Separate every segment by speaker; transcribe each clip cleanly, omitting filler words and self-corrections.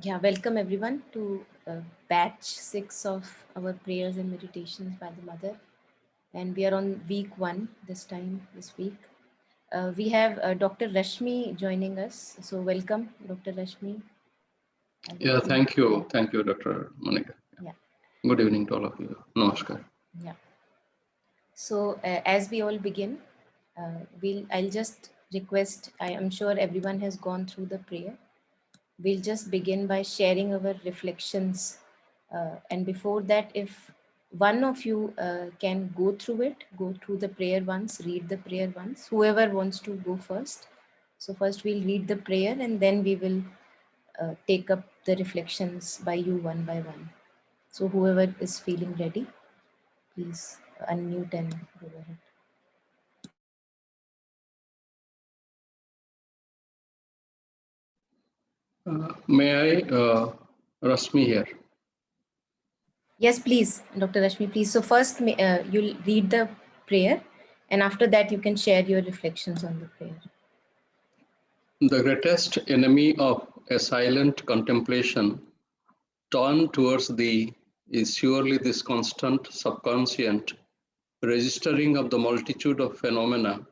Speaker 1: Yeah, welcome everyone to batch 6 of our prayers and meditations by the Mother. And we are on week 1 this week. We have Dr. Rashmi joining us. So welcome, Dr. Rashmi.
Speaker 2: Yeah, thank you. Thank you, Dr. Monica.
Speaker 1: Yeah.
Speaker 2: Good evening to all of you. Namaskar.
Speaker 1: Yeah. So as we all begin, I'll just request, I am sure everyone has gone through the prayer. We'll just begin by sharing our reflections. And before that, if one of you can go through the prayer once, read the prayer once, whoever wants to go first. So first we'll read the prayer and then we will take up the reflections by you one by one. So whoever is feeling ready, please unmute and go ahead.
Speaker 2: May I, Rashmi here?
Speaker 1: Yes, please, Dr. Rashmi, please. So first you'll read the prayer and after that you can share your reflections on the prayer.
Speaker 2: The greatest enemy of a silent contemplation turned towards thee is surely this constant subconscient registering of the multitude of phenomena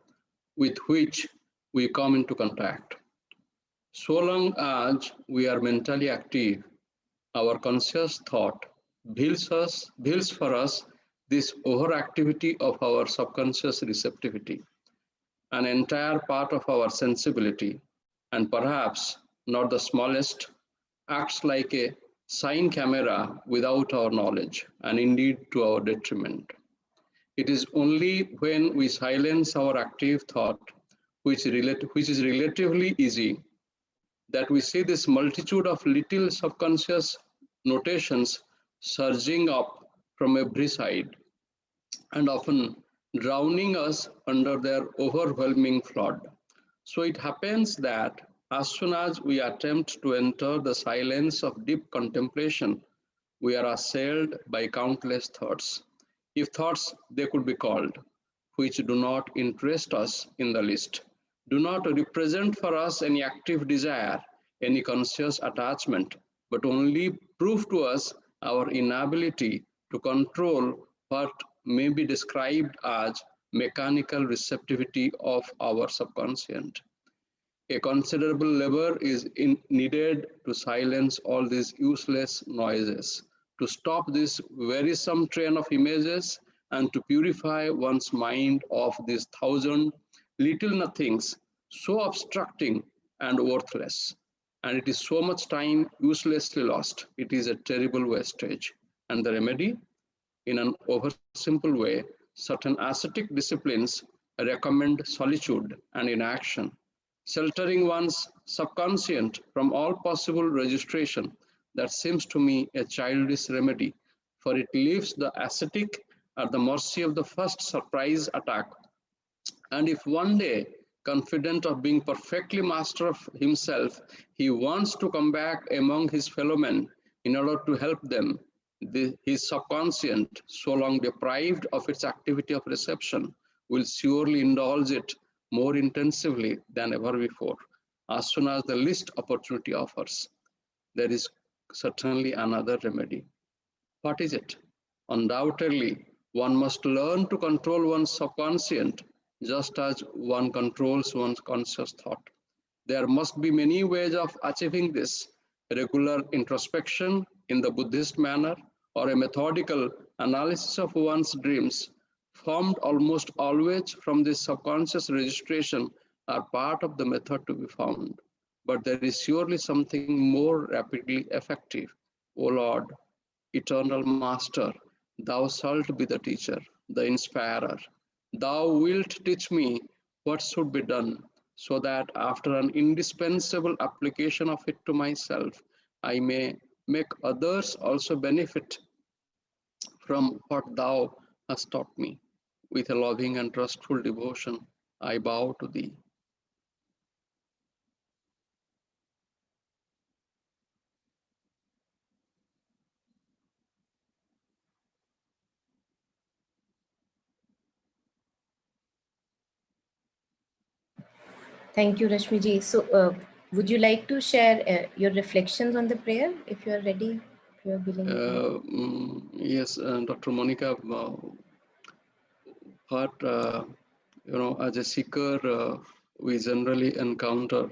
Speaker 2: with which we come into contact. So long as we are mentally active, our conscious thought builds for us this overactivity of our subconscious receptivity, an entire part of our sensibility, and perhaps not the smallest, acts like a cine-camera without our knowledge, and indeed to our detriment. It is only when we silence our active thought, which is relatively easy, that we see this multitude of little subconscious notations surging up from every side and often drowning us under their overwhelming flood. So it happens that as soon as we attempt to enter the silence of deep contemplation, we are assailed by countless thoughts, if thoughts they could be called, which do not interest us in the least, do not represent for us any active desire, any conscious attachment, but only prove to us our inability to control what may be described as mechanical receptivity of our subconscient. A considerable labor is needed to silence all these useless noises, to stop this wearisome train of images, and to purify one's mind of these thousand little nothings so obstructing and worthless. And it is so much time uselessly lost. It is a terrible wastage. And the remedy? In an oversimple way, certain ascetic disciplines recommend solitude and inaction, sheltering one's subconscient from all possible registration. That seems to me a childish remedy, for it leaves the ascetic at the mercy of the first surprise attack. And if one day, confident of being perfectly master of himself, he wants to come back among his fellowmen in order to help them, his subconscient, so long deprived of its activity of reception, will surely indulge it more intensively than ever before, as soon as the least opportunity offers. There is certainly another remedy. What is it? Undoubtedly, one must learn to control one's subconscient just as one controls one's conscious thought. There must be many ways of achieving this: regular introspection in the Buddhist manner, or a methodical analysis of one's dreams, formed almost always from this subconscious registration, are part of the method to be found. But there is surely something more rapidly effective. O Lord, eternal Master, thou shalt be the teacher, the inspirer. Thou wilt teach me what should be done, so that after an indispensable application of it to myself, I may make others also benefit from what thou hast taught me. With a loving and trustful devotion, I bow to thee.
Speaker 1: Thank you, Rashmiji. So Would you like to share your reflections on the prayer if you are ready, if you are willing to?
Speaker 2: Yes, Dr. Monica, what as a seeker, we generally encounter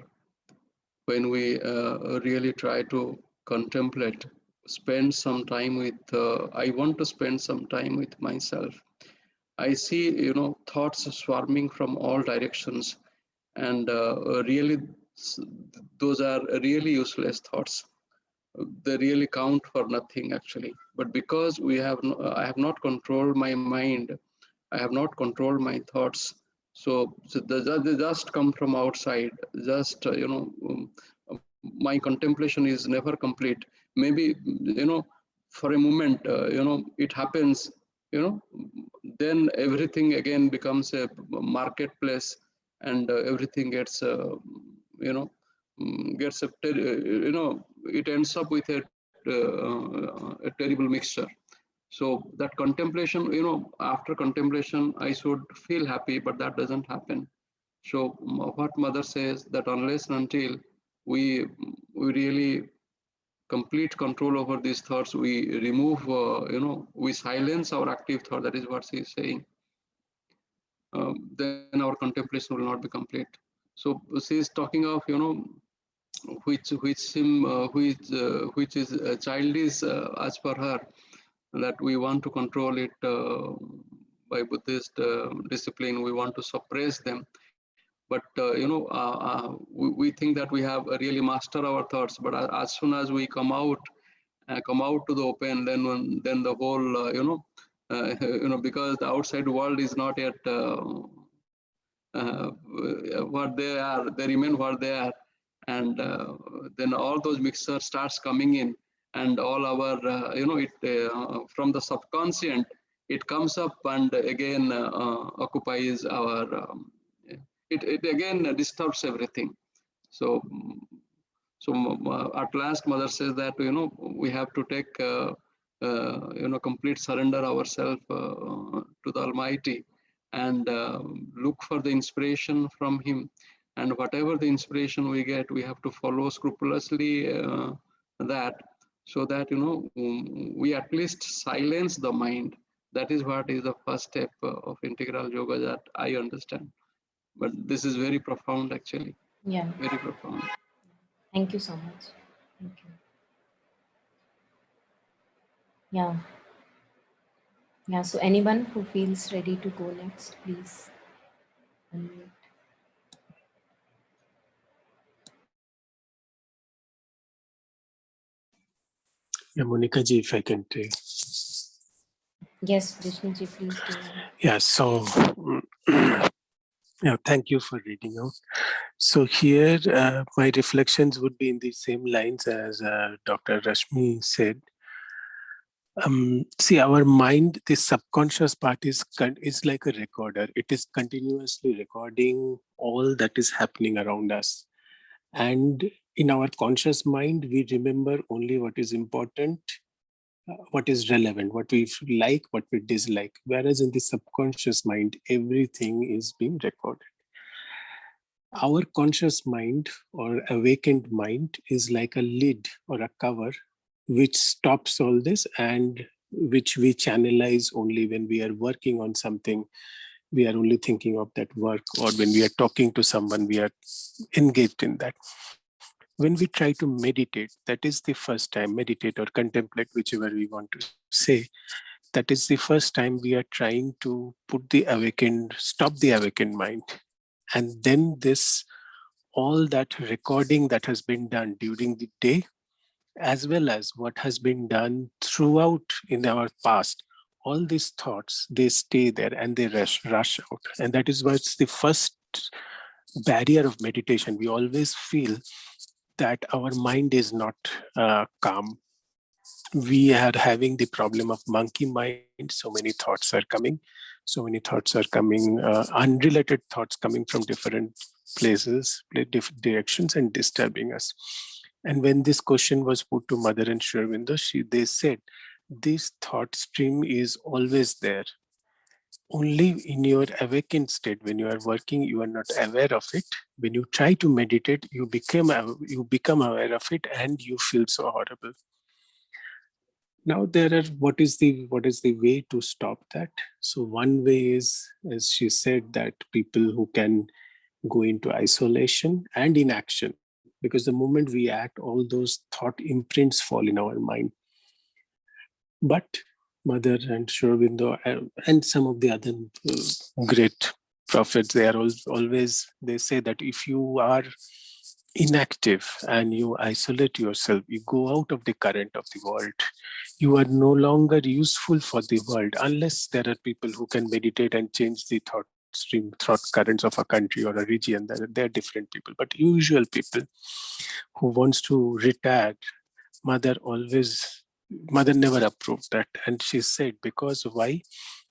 Speaker 2: when we really try to contemplate, spend some time with. I want to spend some time with myself. I see, thoughts swarming from all directions, and really, those are really useless thoughts. They really count for nothing actually. But because I have not controlled my mind, I have not controlled my thoughts. So they just come from outside. Just my contemplation is never complete. Maybe for a moment, it happens. You know, then everything again becomes a marketplace, and everything gets gets it ends up with a terrible mixture. So that contemplation, after contemplation, I should feel happy, but that doesn't happen. So what mother says that unless and until we we really complete control over these thoughts, we remove, we silence our active thought. That is what she is saying. Then our contemplation will not be complete. So she is talking of, which is childish as per her, that we want to control it by Buddhist discipline. We want to suppress them, but we think that we have really mastered our thoughts. But as soon as we come out to the open, then the whole because the outside world is not yet what they are, they remain what they are, and then all those mixtures starts coming in, and all our it from the subconscient it comes up and again occupies our it again disturbs everything. So at last mother says that we have to take complete surrender ourselves to the Almighty, and look for the inspiration from him, and whatever the inspiration we get, we have to follow scrupulously that, so that we at least silence the mind. That is what is the first step of integral yoga, that I understand. But this is very profound actually,
Speaker 1: Yeah.
Speaker 2: very profound.
Speaker 1: Thank you so much. Thank you. Yeah. Yeah. So anyone who feels ready to go next, please unmute.
Speaker 3: Yeah, Monica ji, if I can take.
Speaker 1: Yes, Vishnuji, please go ahead.
Speaker 3: Yeah, so yeah, thank you for reading out. So here, my reflections would be in the same lines as Dr. Rashmi said. See, our mind, the subconscious part is like a recorder. It is continuously recording all that is happening around us. And in our conscious mind, we remember only what is important, what is relevant, what we like, what we dislike. Whereas in the subconscious mind, everything is being recorded. Our conscious mind or awakened mind is like a lid or a cover which stops all this, and which we channelize only when we are working on something. We are only thinking of that work, or when we are talking to someone, we are engaged in that. When we try to meditate, that is the first time, meditate or contemplate, whichever we want to say, that is the first time we are trying to stop the awakened mind. And then this, all that recording that has been done during the day, as well as what has been done throughout in our past, all these thoughts, they stay there and they rush out. And that is what's the first barrier of meditation. We always feel that our mind is not calm. We are having the problem of monkey mind. So many thoughts are coming. So many thoughts are coming, unrelated thoughts coming from different places, different directions, and disturbing us. And when this question was put to Mother and Sri Aurobindo, they said, this thought stream is always there. Only in your awakened state, when you are working, you are not aware of it. When you try to meditate, you become aware of it, and you feel so horrible. Now there are what is the way to stop that? So one way is, as she said, that people who can go into isolation and inaction, because the moment we act, all those thought imprints fall in our mind. But Mother and Shrovindo and some of the other great prophets, they are always, they say that if you are inactive and you isolate yourself, you go out of the current of the world. You are no longer useful for the world unless there are people who can meditate and change the thought currents of a country or a region. They're different people, but usual people who wants to retire, mother never approved that. And she said, because why?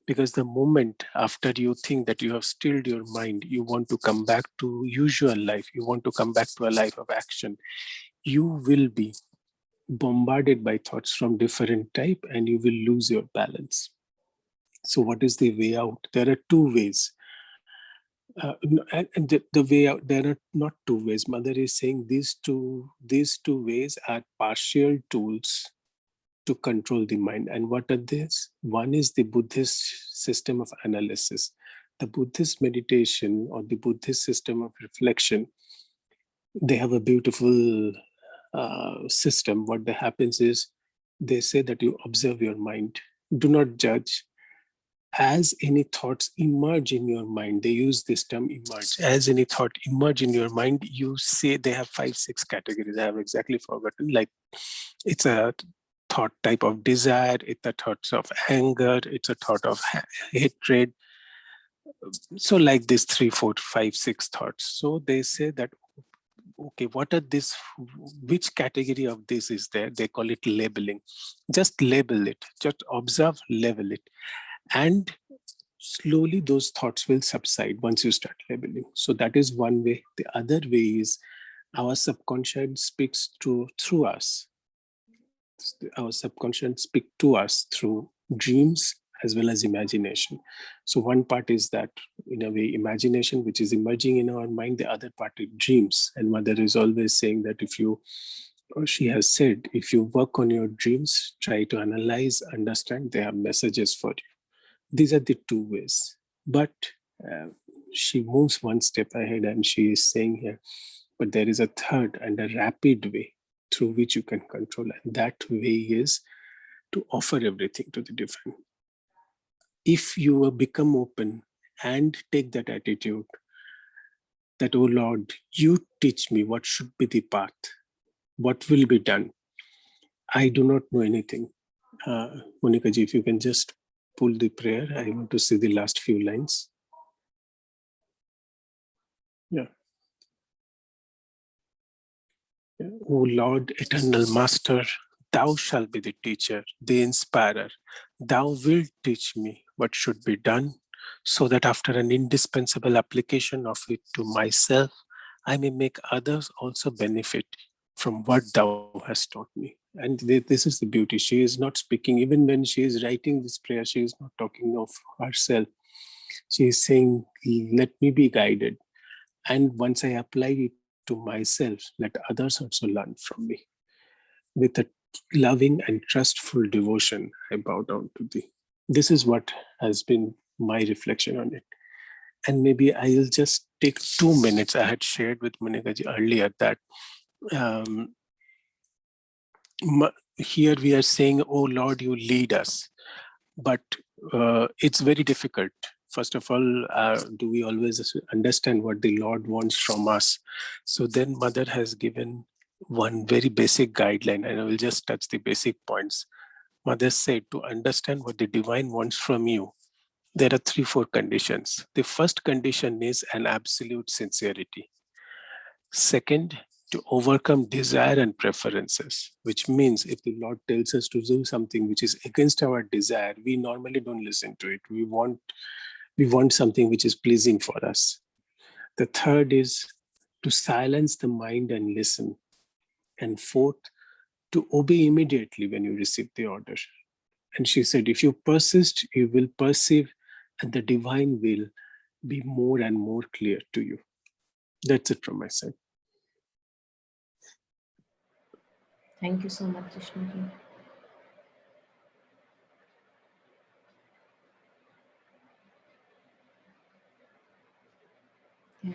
Speaker 3: Because the moment after you think that you have stilled your mind, you want to come back to usual life, you want to come back to a life of action, you will be bombarded by thoughts from different type and you will lose your balance. So what is the way out? There are two ways. And the way out, there are not two ways. Mother is saying these two ways are partial tools to control the mind. And what are these? One is the Buddhist system of analysis. The Buddhist meditation or the Buddhist system of reflection, they have a beautiful system. What happens is they say that you observe your mind, do not judge. As any thoughts emerge in your mind, they use this term emerge. As any thought emerge in your mind, you say they have 5-6 categories. I have exactly forgotten. Like it's a thought type of desire, it's a thoughts of anger, it's a thought of hatred. So like this 3, 4, 5, 6 thoughts. So they say that, okay, what are this, which category of this is there? They call it labeling. Just label it, just observe, label it. And slowly those thoughts will subside once you start labeling. So that is one way. The other way is our subconscious speaks through us. Our subconscious speak to us through dreams as well as imagination. So one part is that, in a way, imagination, which is emerging in our mind. The other part is dreams. And Mother is always saying that or she has said, if you work on your dreams, try to analyze, understand, they have messages for you. These are the two ways. But uh, she moves one step ahead and she is saying here, but there is a third and a rapid way through which you can control. And that way is to offer everything to the divine. If you will become open and take that attitude that, oh Lord, you teach me what should be the path, what will be done. I do not know anything. Monica ji, if you can just pull the prayer. I want to see the last few lines. Yeah. O Lord, eternal Master, thou shalt be the teacher, the inspirer. Thou wilt teach me what should be done, so that after an indispensable application of it to myself, I may make others also benefit from what thou hast taught me. And this is the beauty. She is not speaking, even when she is writing this prayer, she is not talking of herself. She is saying, let me be guided. And once I apply it to myself, let others also learn from me. With a loving and trustful devotion, I bow down to thee. This is what has been my reflection on it. And maybe I'll just take 2 minutes. I had shared with Munikaji earlier that here we are saying, oh Lord, you lead us. But it's very difficult. First of all, do we always understand what the Lord wants from us? So then Mother has given one very basic guideline, and I will just touch the basic points. Mother said, to understand what the divine wants from you, there are 3, 4 conditions. The first condition is an absolute sincerity. Second, to overcome desire and preferences, which means if the Lord tells us to do something which is against our desire, we normally don't listen to it. We want something which is pleasing for us. The third is to silence the mind and listen. And fourth, to obey immediately when you receive the order. And she said, if you persist, you will perceive, and the divine will be more and more clear to you. That's it from my side.
Speaker 1: Thank you so much, Vishnuji. Yeah.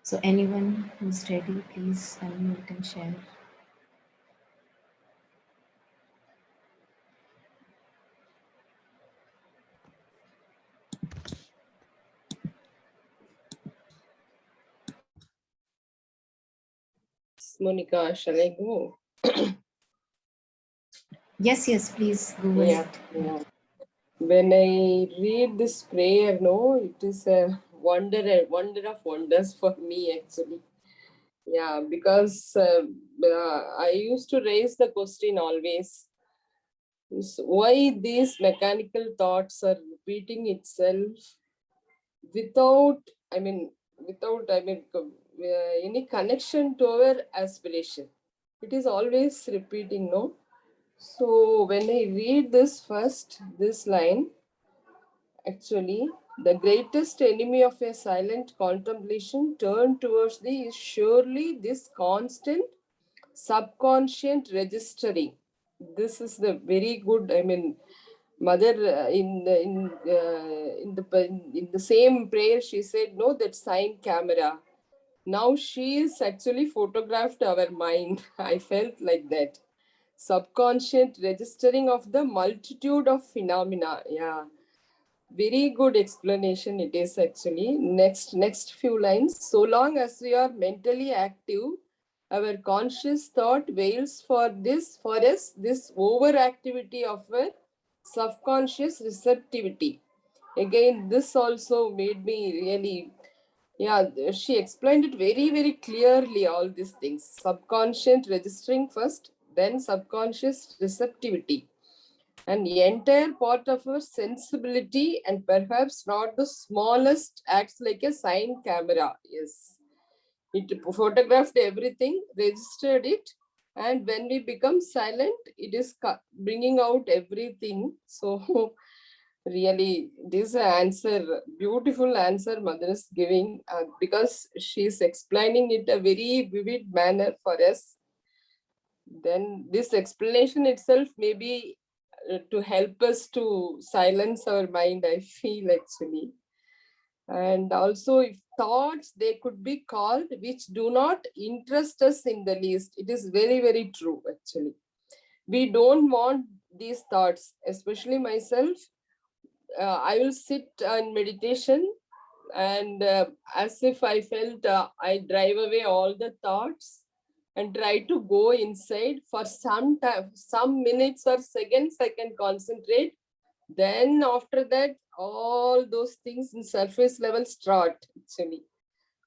Speaker 1: So anyone who's ready, please unmute and share.
Speaker 4: Monica, shall I go?
Speaker 1: Yes, please go
Speaker 4: Yeah,
Speaker 1: ahead.
Speaker 4: yeah. When I read this prayer, no, it is a wonder of wonders for me actually. Yeah, because I used to raise the question always: why these mechanical thoughts are repeating itself without, I mean, any connection to our aspiration. It is always repeating, no? So when I read this line, actually, the greatest enemy of a silent contemplation turned towards thee is surely this constant subconscient registering. This is the very good, I mean, mother in the same prayer she said, no, that sign camera. Now she is actually photographed our mind. I felt like that. Subconscient registering of the multitude of phenomena. Yeah, very good explanation it is actually. Next few lines. So long as we are mentally active, our conscious thought wails for us this overactivity of our subconscious receptivity. Again, this also made me really, yeah, she explained it very clearly, all these things. Subconscious registering first, then subconscious receptivity. And the entire part of our sensibility, and perhaps not the smallest, acts like a sign camera. Yes. It photographed everything, registered it, and when we become silent, it is bringing out everything. So really, this answer, beautiful answer mother is giving, because she's explaining it a very vivid manner for us. Then this explanation itself may be to help us to silence our mind, I feel actually. And also, if thoughts, they could be called which do not interest us in the least. It is very true actually. We don't want these thoughts, especially myself. I will sit in meditation, and as if I felt I drive away all the thoughts and try to go inside for some time, some minutes or seconds, I can concentrate. Then after that, all those things in surface level start actually.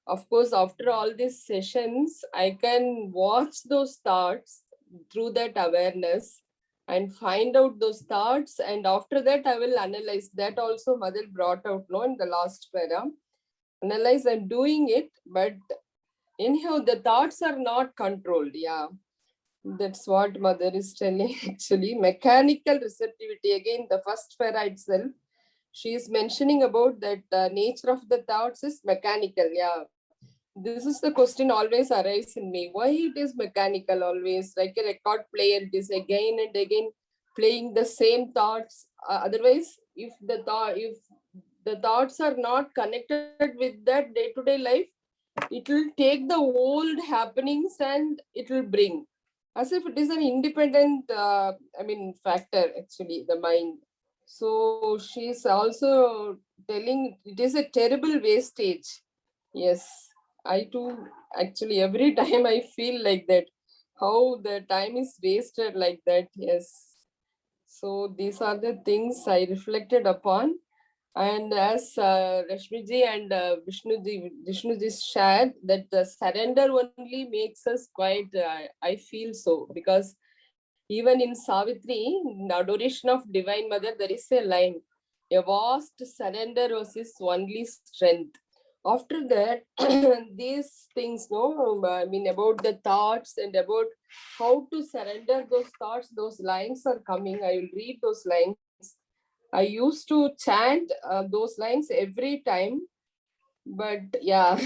Speaker 4: Of course, after all these sessions, I can watch those thoughts through that awareness and find out those thoughts. And after that, I will analyze. That also Mother brought out, no, in the last para. Analyze, I'm doing it, but anyhow, the thoughts are not controlled. Yeah, that's what Mother is telling actually. Mechanical receptivity. Again, the first para itself, she is mentioning about that nature of the thoughts is mechanical. Yeah, this is the question always arises in me. Why it is mechanical always, like a record player? It is again and again playing the same thoughts. Otherwise, if the thoughts are not connected with that day-to-day life, it will take the old happenings and it will bring, as if it is an independent factor actually, the mind. So she's also telling it is a terrible wastage. Yes, I too actually every time I feel like that, how the time is wasted like that. Yes. So these are the things I reflected upon. And as Rashmiji and Vishnuji shared, that the surrender only makes us quite, I feel so, because even in Savitri, in adoration of Divine Mother, there is a line, a vast surrender was his only strength. After that, these things, no, I mean, about the thoughts and about how to surrender those thoughts, those lines are coming. I will read those lines. I used to chant those lines every time, but yeah,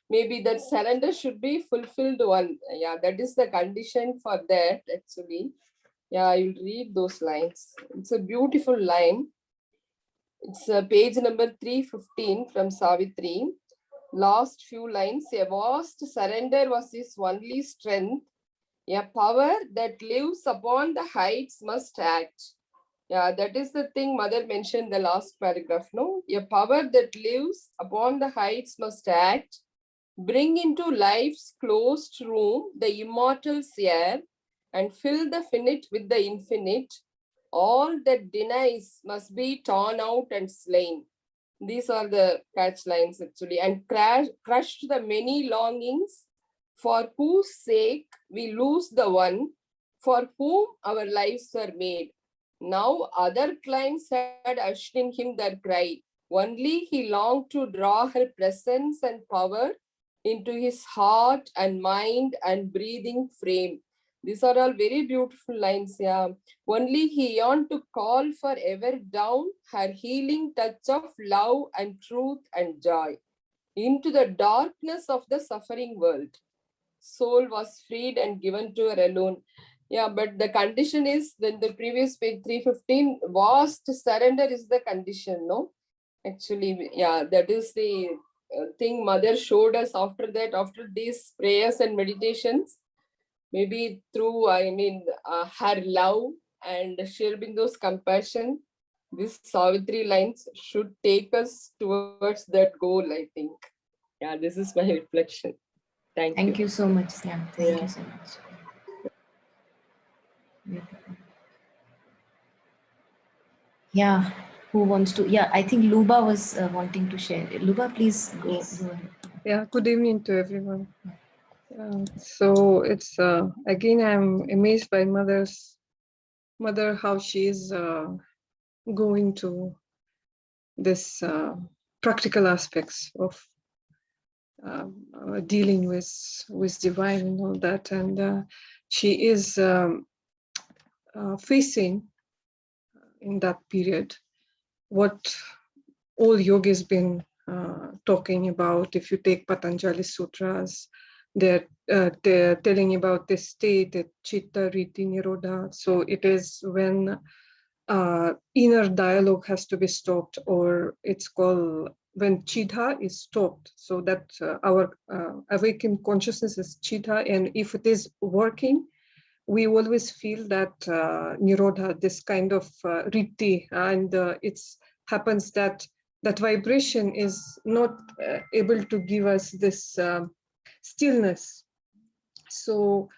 Speaker 4: maybe that surrender should be fulfilled one. Yeah, that is the condition for that actually. Yeah, I will read those lines. It's a beautiful line. It's page number 315 from Savitri. Last few lines. A vast surrender was his only strength. A power that lives upon the heights must act. Yeah, that is the thing Mother mentioned the last paragraph, no? A power that lives upon the heights must act, bring into life's closed room the immortal air, and fill the finite with the infinite. All that denies must be torn out and slain. These are the catch lines actually, and crushed the many longings for whose sake we lose the one for whom our lives were made. Now other climes had ushered in him their cry. Only he longed to draw her presence and power into his heart and mind and breathing frame. These are all very beautiful lines, yeah. Only he yearned to call forever down her healing touch of love and truth and joy into the darkness of the suffering world. Soul was freed and given to her alone. Yeah, but the condition is, then the previous page 315, vast surrender is the condition, no? Actually, yeah, that is the thing Mother showed us after that, after these prayers and meditations. Maybe through, her love and Sri Aurobindo's compassion, these Savitri lines should take us towards that goal, I think. Yeah, this is my reflection. Thank you.
Speaker 1: Thank you so much, Sam. Thank
Speaker 4: Yeah.
Speaker 1: you so much. Beautiful. Yeah, who wants to? Yeah, I think Luba was wanting to share. Luba, please go
Speaker 5: Yes.
Speaker 1: ahead.
Speaker 5: Yeah, good evening to everyone. So it's again, I'm amazed by mother how she is going to this practical aspects of dealing with divine and all that, and she is facing in that period what all yogis been talking about. If you take Patanjali Sutras, they're telling about this state, that chitta, riti, nirodha. So it is when inner dialogue has to be stopped, or it's called when chitta is stopped. So that our awakened consciousness is chitta, and if it is working, we always feel that nirodha, this kind of riti, and it's happens that that vibration is not able to give us this stillness. So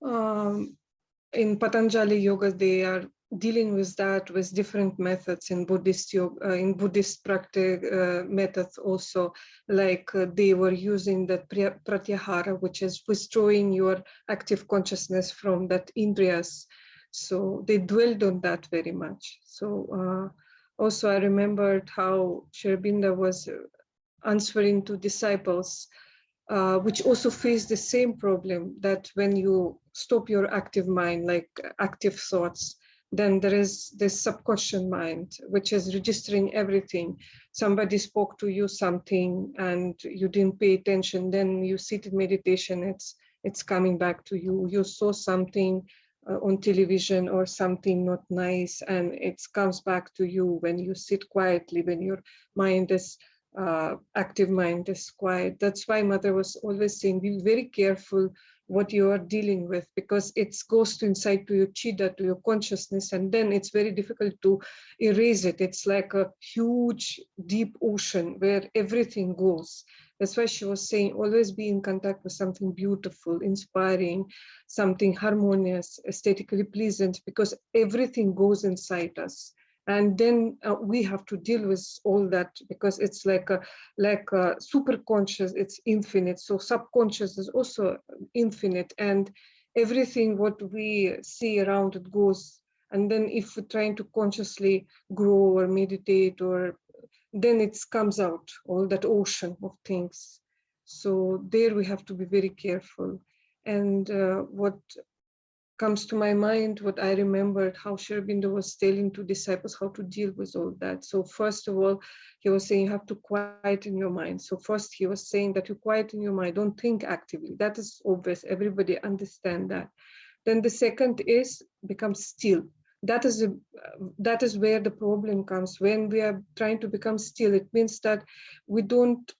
Speaker 5: in Patanjali Yoga, they are dealing with that with different methods in Buddhist yoga, in Buddhist practice methods also, like they were using the pratyahara, which is withdrawing your active consciousness from that indriyas. So they dwelled on that very much. So also I remembered how Sri Aurobindo was answering to disciples, which also face the same problem, that when you stop your active mind, like active thoughts, then there is this subconscious mind, which is registering everything. Somebody spoke to you something and you didn't pay attention, then you sit in meditation, it's coming back to you. You saw something on television or something not nice, and it comes back to you when you sit quietly, when your mind is active mind is quiet. That's why mother was always saying, be very careful what you are dealing with, because it goes to inside to your chitta, to your consciousness, and then it's very difficult to erase it. It's like a huge deep ocean where everything goes. That's why she was saying, always be in contact with something beautiful, inspiring, something harmonious, aesthetically pleasant, because everything goes inside us. And then we have to deal with all that, because it's like a super conscious, it's infinite. So subconscious is also infinite, and everything what we see around it goes. And then if we're trying to consciously grow or meditate, or then it comes out all that ocean of things. So there we have to be very careful. And what comes to my mind what I remembered, how Sri Aurobindo was telling to disciples how to deal with all that. So first of all, he was saying you have to quieten your mind. So first he was saying that you quieten your mind, don't think actively. That is obvious, everybody understand that. Then the second is become still. That is where the problem comes. When we are trying to become still, it means that we don't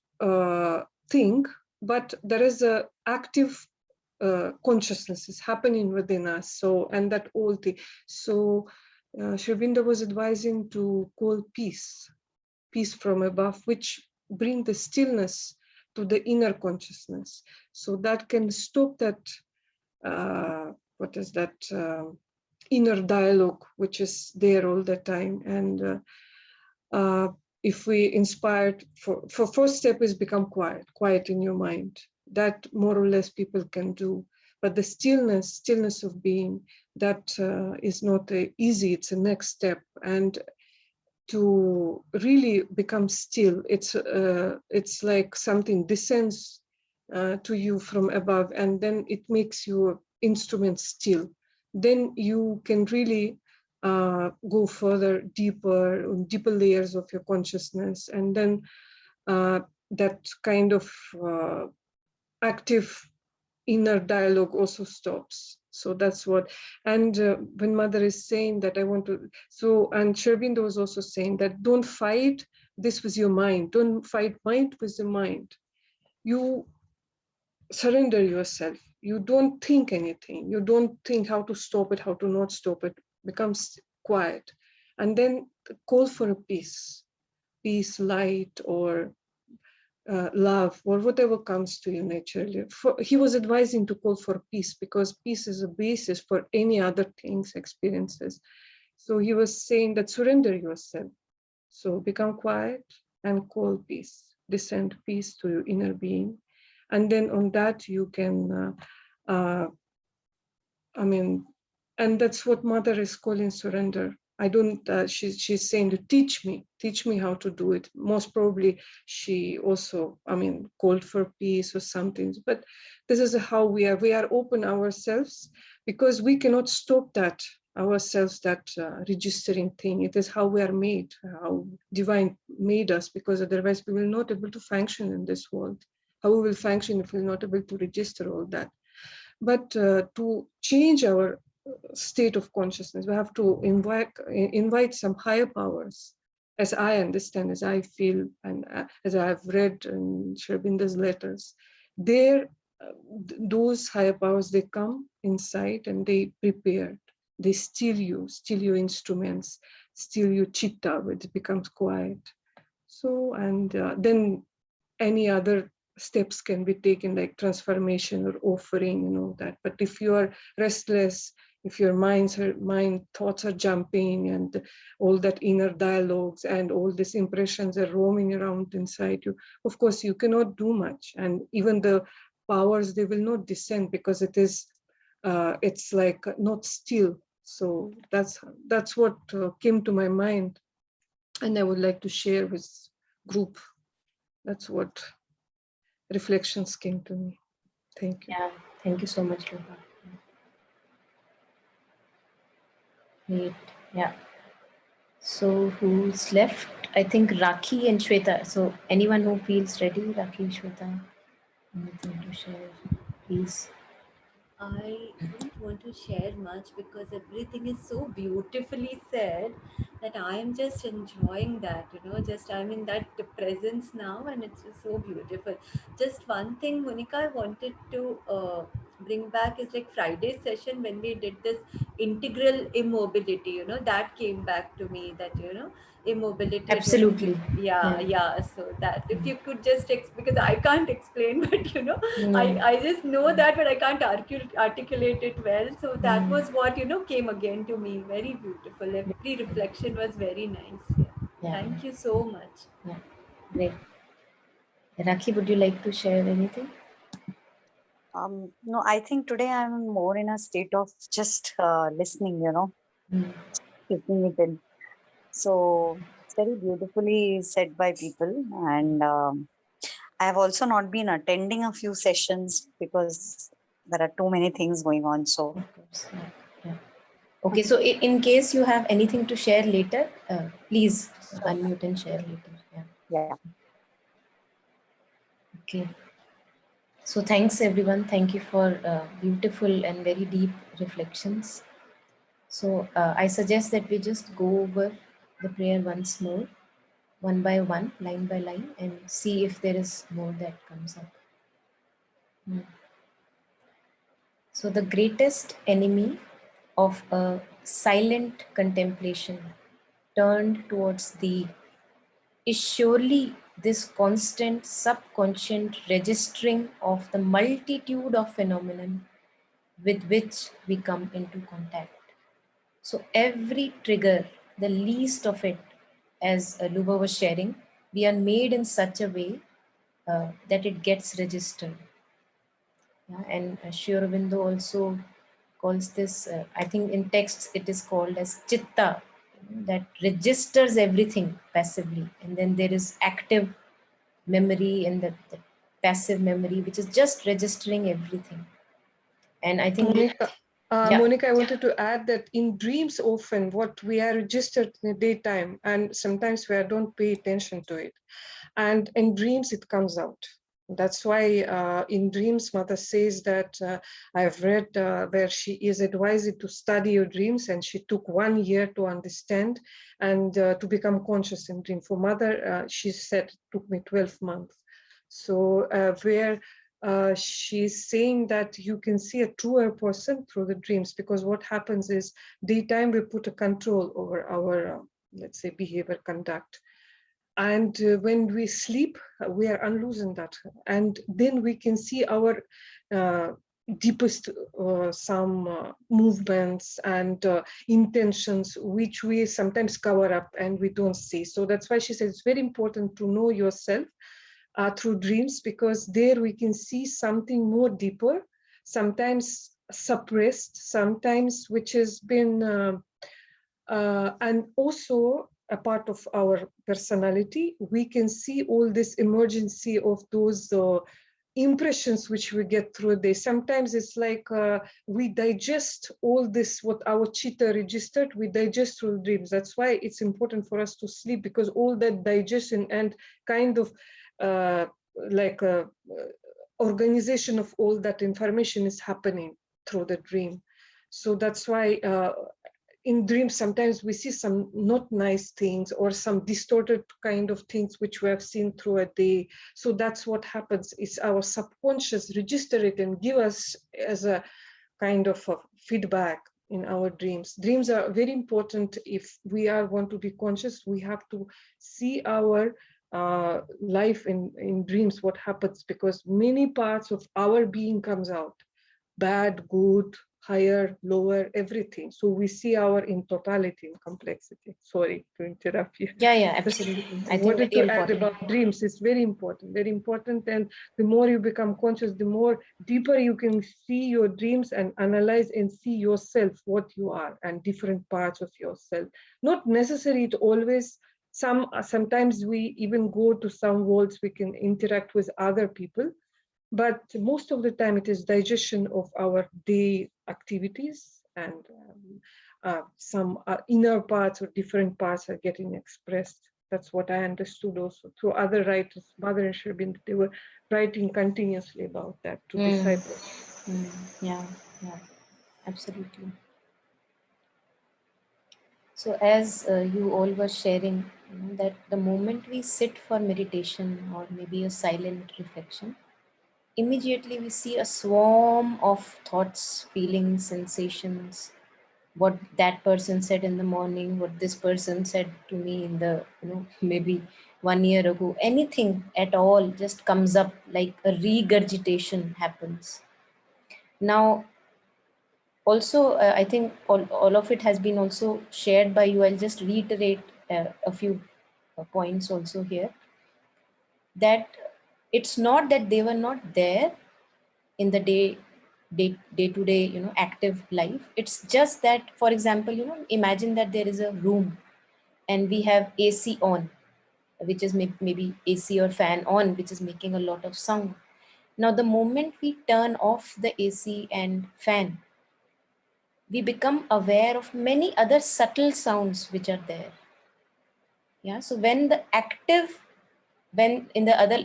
Speaker 5: think, but there is a active consciousness is happening within us. So, and that all thing. So Sri Aurobindo was advising to call peace, peace from above, which bring the stillness to the inner consciousness. So that can stop that, what is that, inner dialogue, which is there all the time. And if we inspired, for first step is become quiet in your mind. That more or less people can do. But the stillness of being, that is not easy, it's a next step. And to really become still, it's like something descends to you from above, and then it makes your instrument still. Then you can really go further, deeper layers of your consciousness, and then that kind of active inner dialogue also stops. So that's what, and when mother is saying that I want to, so, and Sri Aurobindo was also saying that don't fight this with your mind, don't fight mind with the mind. You surrender yourself. You don't think anything. You don't think how to stop it, how to not stop it. Becomes quiet. And then call for a peace, light, or love, or whatever comes to you naturally. He was advising to call for peace, because peace is a basis for any other things, experiences. So he was saying that surrender yourself. So become quiet and call peace, descend peace to your inner being. And then on that you can, and that's what mother is calling surrender. I don't, she's saying to teach me how to do it. Most probably she also, called for peace or something, but this is how we are open ourselves, because we cannot stop that ourselves, that registering thing. It is how we are made, how divine made us, because otherwise we will not able to function in this world. How we will function if we're not able to register all that? But to change our state of consciousness, we have to invite some higher powers, as I understand, as I feel, and as I've read in Sri Aurobindo's letters. There, those higher powers, they come inside and they prepare. They steal your instruments, steal your chitta, which becomes quiet. So, and then any other steps can be taken, like transformation or offering, that. But if you are restless, if your thoughts are jumping, and all that inner dialogues and all these impressions are roaming around inside you, of course you cannot do much. And even the powers, they will not descend, because it's like not still. So that's what came to my mind, and I would like to share with group. That's what reflections came to me. Thank you.
Speaker 1: Yeah, thank you so much, Loha. Great. Yeah. So who's left? I think Rakhi and Shweta. So anyone who feels ready, Rakhi, Shweta, anything to share, please.
Speaker 6: I don't want to share much because everything is so beautifully said that I am just enjoying that, just I'm in that presence now and it's just so beautiful. Just one thing, Monica, I wanted to bring back is like Friday's session when we did this integral immobility, that came back to me that, immobility.
Speaker 1: Absolutely.
Speaker 6: Yeah. So that if you could just, because I can't explain, but
Speaker 1: No.
Speaker 6: I just know that, but I can't articulate it well. So that was what, came again to me. Very beautiful. Every reflection was very nice.
Speaker 1: Yeah.
Speaker 6: Thank you so much.
Speaker 1: Yeah, great. Rakhi, would you like to share anything?
Speaker 7: No, I think today I'm more in a state of just listening, taking it in. So it's very beautifully said by people. And I have also not been attending a few sessions because there are too many things going on. So
Speaker 1: Of course. Yeah. Okay, so in case you have anything to share later, please unmute and share later.
Speaker 7: yeah.
Speaker 1: Okay. So thanks everyone. Thank you for beautiful and very deep reflections. So I suggest that we just go over the prayer once more, one by one, line by line, and see if there is more that comes up. So the greatest enemy of a silent contemplation turned towards thee is surely this constant subconscient registering of the multitude of phenomenon with which we come into contact. So every trigger, the least of it, as Luba was sharing, we are made in such a way that it gets registered. Yeah, and Sri Aurobindo also calls this, I think in texts it is called as chitta, that registers everything passively. And then there is active memory and the passive memory, which is just registering everything. And I think,
Speaker 5: Monica, I wanted to add that in dreams, often what we are registered in the daytime, and sometimes we don't pay attention to it. And in dreams, it comes out. That's why in dreams, Mother says that I've read where she is advised to study your dreams, and she took 1 year to understand and to become conscious in dream. For Mother, she said it took me 12 months. So where she's saying that you can see a truer person through the dreams, because what happens is daytime we put a control over our, let's say, behavior conduct. And when we sleep, we are unloosened that. And then we can see our deepest some movements and intentions, which we sometimes cover up and we don't see. So that's why she says it's very important to know yourself through dreams, because there we can see something more deeper, sometimes suppressed, sometimes which has been, and also a part of our personality. We can see all this emergency of those impressions which we get through a day. Sometimes it's like we digest all this, what our chitta registered, we digest through dreams. That's why it's important for us to sleep, because all that digestion and kind of like a organization of all that information is happening through the dream. So that's why in dreams sometimes we see some not nice things or some distorted kind of things which we have seen through a day. So that's what happens, is our subconscious register it and give us as a kind of a feedback in our dreams. Dreams are very important. If we want to be conscious, we have to see our life in dreams, what happens, because many parts of our being comes out, bad, good, higher, lower, everything. So we see our in totality, in complexity. Sorry to interrupt you.
Speaker 1: Yeah, absolutely.
Speaker 5: I wanted to add about dreams. It's very important, very important. And the more you become conscious, the more deeper you can see your dreams and analyze and see yourself, what you are, and different parts of yourself. Not necessary to always. Sometimes we even go to some worlds, we can interact with other people. But most of the time it is digestion of our day activities, and some inner parts or different parts are getting expressed. That's what I understood also through other writers, Mother and Sri Aurobindo, they were writing continuously about that to disciples.
Speaker 1: Yeah, absolutely. So as you all were sharing, that the moment we sit for meditation or maybe a silent reflection, immediately we see a swarm of thoughts, feelings, sensations, what that person said in the morning, what this person said to me in the, maybe 1 year ago, anything at all just comes up, like a regurgitation happens. Now, also, I think all of it has been also shared by you. I'll just reiterate a few points also here, that it's not that they were not there in the day-to-day active life. It's just that, for example, imagine that there is a room and we have AC on, which is maybe AC or fan on, which is making a lot of sound. Now, the moment we turn off the AC and fan, we become aware of many other subtle sounds which are there. Yeah, so when the active, when in the other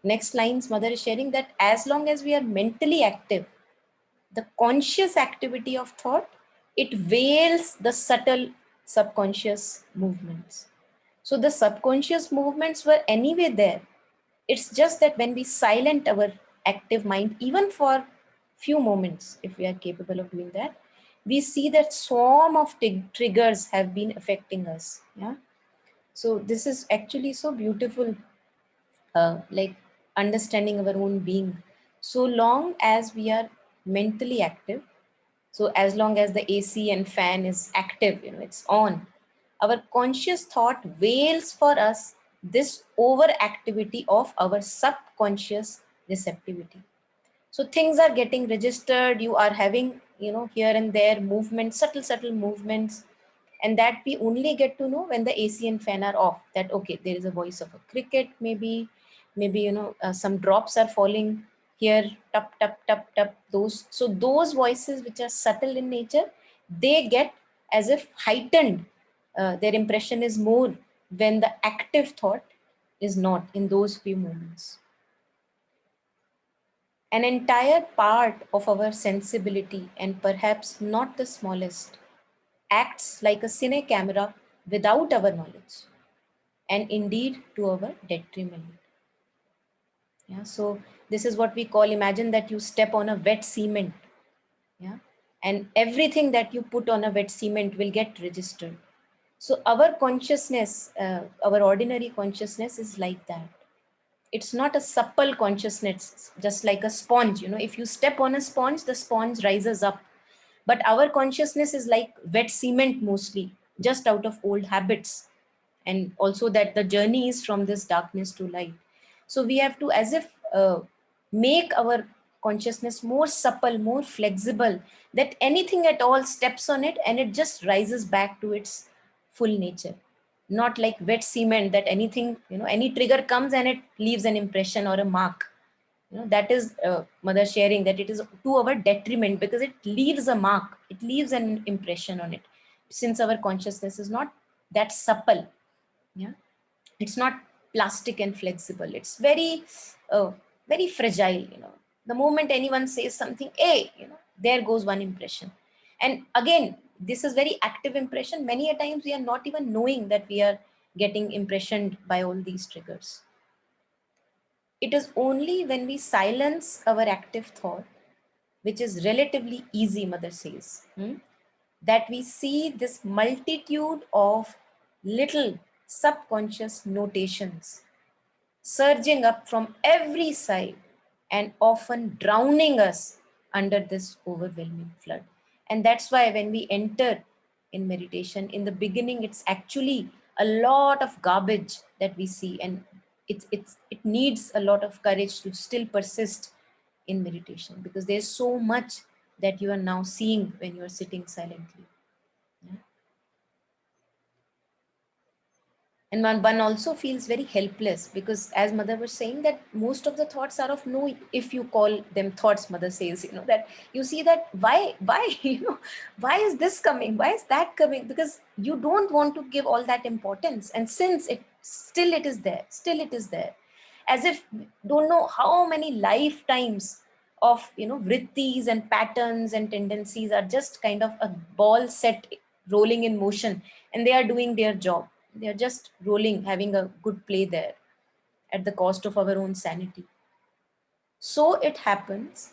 Speaker 1: next lines, Mother is sharing that as long as we are mentally active, the conscious activity of thought, it veils the subtle subconscious movements. So the subconscious movements were anyway there. It's just that when we silent our active mind, even for few moments, if we are capable of doing that, we see that swarm of triggers have been affecting us. Yeah. So this is actually so beautiful, like understanding our own being. So long as we are mentally active, so as long as the AC and fan is active, it's on, our conscious thought veils for us this overactivity of our subconscious receptivity. So things are getting registered, you are having, here and there movements, subtle movements, and that we only get to know when the AC and fan are off, that okay, there is a voice of a cricket, maybe some drops are falling here, tup tup tup tup, those voices which are subtle in nature, they get as if heightened, their impression is more when the active thought is not in those few moments. An entire part of our sensibility, and perhaps not the smallest, acts like a cine-camera without our knowledge, and indeed to our detriment. Yeah, so this is what we call, imagine that you step on a wet cement, yeah, and everything that you put on a wet cement will get registered. So our consciousness, our ordinary consciousness is like that. It's not a supple consciousness, just like a sponge. If you step on a sponge, the sponge rises up. But our consciousness is like wet cement mostly, just out of old habits. And also that the journey is from this darkness to light. So we have to, as if, make our consciousness more supple, more flexible, that anything at all steps on it and it just rises back to its full nature. Not like wet cement, that anything, any trigger comes and it leaves an impression or a mark. That is, Mother sharing that it is to our detriment, because it leaves a mark, it leaves an impression on it, since our consciousness is not that supple. Yeah, it's not plastic and flexible, it's very, uh, very fragile. The moment anyone says something, hey, there goes one impression. And again, this is very active impression. Many a times we are not even knowing that we are getting impressioned by all these triggers. It is only when we silence our active thought, which is relatively easy, Mother says, that we see this multitude of little subconscious notations surging up from every side and often drowning us under this overwhelming flood. And that's why when we enter in meditation, in the beginning, it's actually a lot of garbage that we see, and it needs a lot of courage to still persist in meditation, because there's so much that you are now seeing when you are sitting silently. Yeah. And one also feels very helpless, because as Mother was saying, that most of the thoughts are of no, if you call them thoughts, Mother says, that you see that why why is this coming, why is that coming, because you don't want to give all that importance, and since it is there, still it is there, as if don't know how many lifetimes of vrittis and patterns and tendencies are just kind of a ball set rolling in motion, and they are doing their job. They are just rolling, having a good play there at the cost of our own sanity. So it happens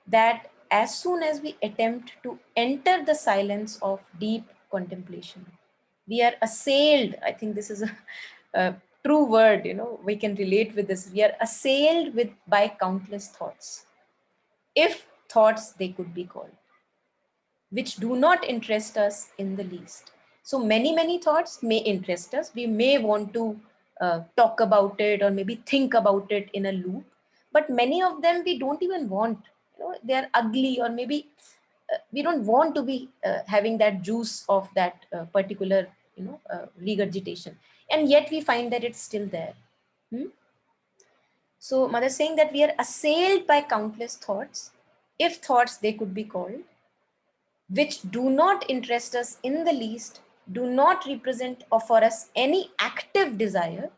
Speaker 1: that as soon as we attempt to enter the silence of deep contemplation, we are assailed. I think this is a true word, we can relate with this. We are assailed by countless thoughts, if thoughts they could be called, which do not interest us in the least. So many thoughts may interest us. We may want to talk about it or maybe think about it in a loop, but many of them we don't even want. They are ugly, or maybe we don't want to be having that juice of that particular regurgitation, and yet we find that it's still there. Hmm? So mother saying that we are assailed by countless thoughts, if thoughts they could be called, which do not interest us in the least, do not represent or for us any active desire,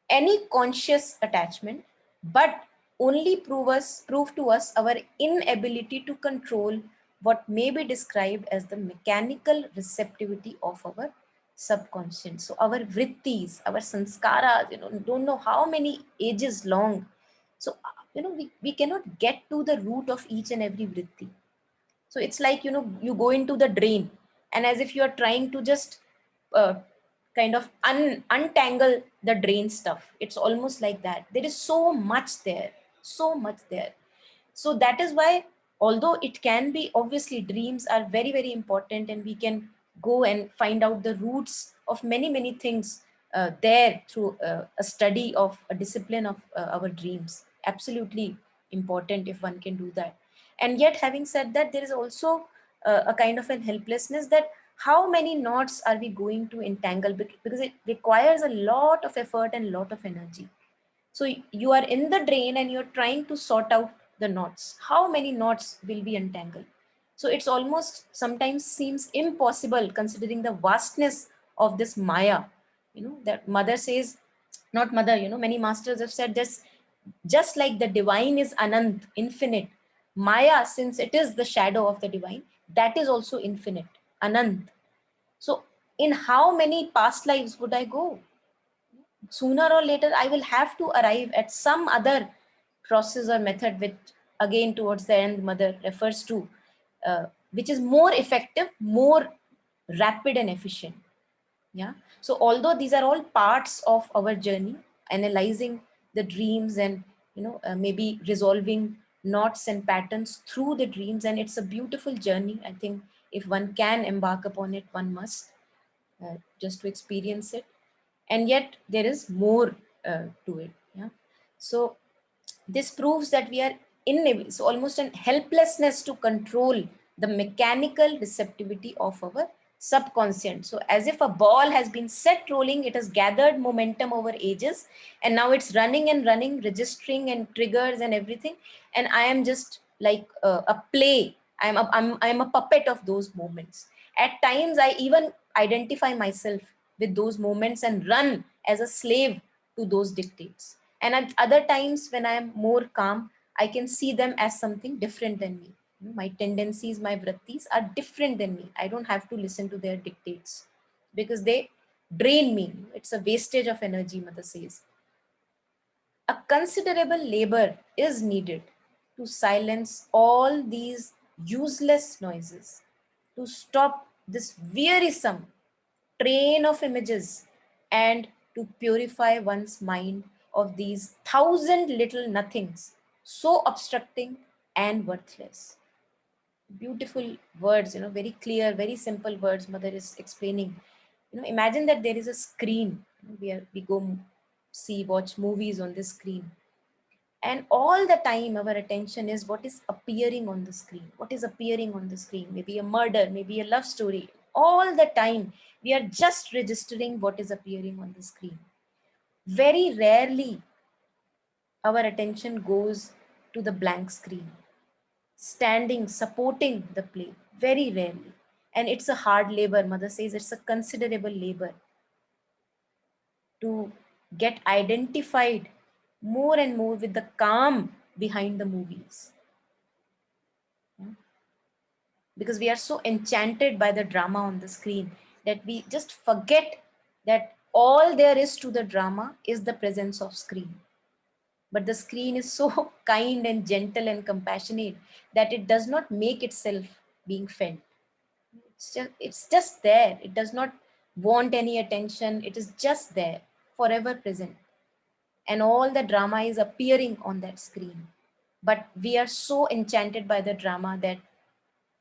Speaker 1: any conscious attachment, but only prove to us our inability to control what may be described as the mechanical receptivity of our subconscious. So our vrittis, our sanskaras, don't know how many ages long. So, we cannot get to the root of each and every vritti. So it's like, you go into the drain, and as if you are trying to just uh, kind of untangle the drain stuff. It's almost like that. There is so much there, so much there. So that is why, although it can be, obviously dreams are very, very important, and we can go and find out the roots of many, many things there through a study of a discipline of our dreams. Absolutely important if one can do that. And yet, having said that, there is also a kind of an helplessness, that how many knots are we going to entangle, because it requires a lot of effort and lot of energy. So you are in the drain and you're trying to sort out the knots. How many knots will be untangled? So it's almost sometimes seems impossible, considering the vastness of this Maya. That mother says, not mother, many masters have said this, just like the divine is Anant, infinite. Maya, since it is the shadow of the divine, that is also infinite, Anant. So in how many past lives would I go? Sooner or later I will have to arrive at some other process or method, which again towards the end mother refers to, which is more effective, more rapid and efficient. Yeah. So although these are all parts of our journey, analyzing the dreams and maybe resolving knots and patterns through the dreams, and it's a beautiful journey. I think if one can embark upon it, one must, just to experience it. And yet there is more to it. Yeah. So this proves that we are in, so almost an helplessness to control the mechanical receptivity of our subconscient. So as if a ball has been set rolling, it has gathered momentum over ages, and now it's running and running, registering and triggers and everything. And I am just like a play. I'm a puppet of those moments. At times, I even identify myself with those moments and run as a slave to those dictates. And at other times, when I am more calm, I can see them as something different than me. My tendencies, my vrittis are different than me. I don't have to listen to their dictates because they drain me. It's a wastage of energy, mother says. A considerable labor is needed to silence all these useless noises, to stop this wearisome train of images, and to purify one's mind of these thousand little nothings, so obstructing and worthless. Beautiful words, very clear, very simple words mother is explaining. Imagine that there is a screen. We go see, watch movies on this screen, and all the time our attention is what is appearing on the screen, what is appearing on the screen, maybe a murder, maybe a love story. All the time we are just registering what is appearing on the screen. Very rarely our attention goes to the blank screen, standing supporting the play. Very rarely. And it's a hard labor, mother says, it's a considerable labor to get identified more and more with the calm behind the movies. Because we are so enchanted by the drama on the screen that we just forget that all there is to the drama is the presence of screen. But the screen is so kind and gentle and compassionate that it does not make itself being fed. It's just there. It does not want any attention. It is just there, forever present. And all the drama is appearing on that screen. But we are so enchanted by the drama that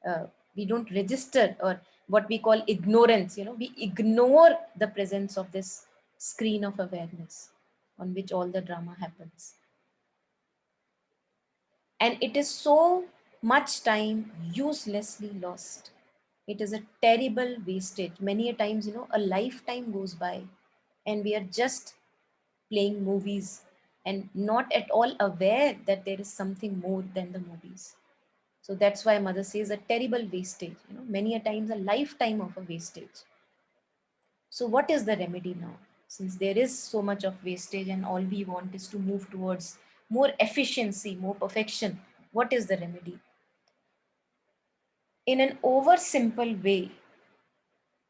Speaker 1: uh, we don't register, or what we call ignorance. We ignore the presence of this screen of awareness on which all the drama happens. And it is so much time uselessly lost. It is a terrible wastage. Many a times, a lifetime goes by and we are just playing movies and not at all aware that there is something more than the movies. So that's why mother says a terrible wastage, many a times a lifetime of a wastage. So what is the remedy now? Since there is so much of wastage and all we want is to move towards more efficiency, more perfection, what is the remedy? In an oversimple way,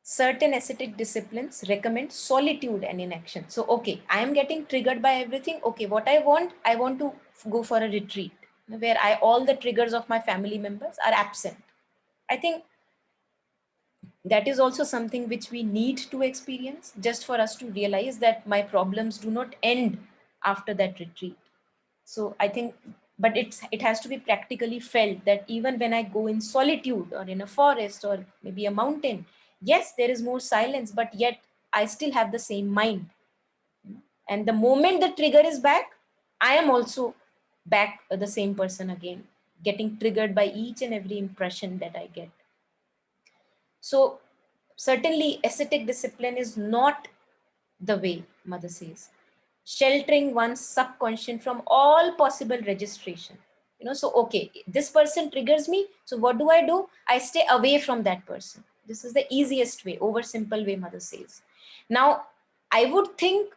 Speaker 1: certain ascetic disciplines recommend solitude and inaction. So, okay, I am getting triggered by everything. Okay, what I want to go for a retreat where all the triggers of my family members are absent. I think that is also something which we need to experience just for us to realize that my problems do not end after that retreat. So I think, but it has to be practically felt that even when I go in solitude or in a forest or maybe a mountain, yes, there is more silence, but yet I still have the same mind. And the moment the trigger is back, I am also back the same person again, getting triggered by each and every impression that I get. So certainly ascetic discipline is not the way, mother says. Sheltering one's subconscious from all possible registration. So okay, this person triggers me. So what do? I stay away from that person. This is the easiest way, simple way, mother says. Now, I would think,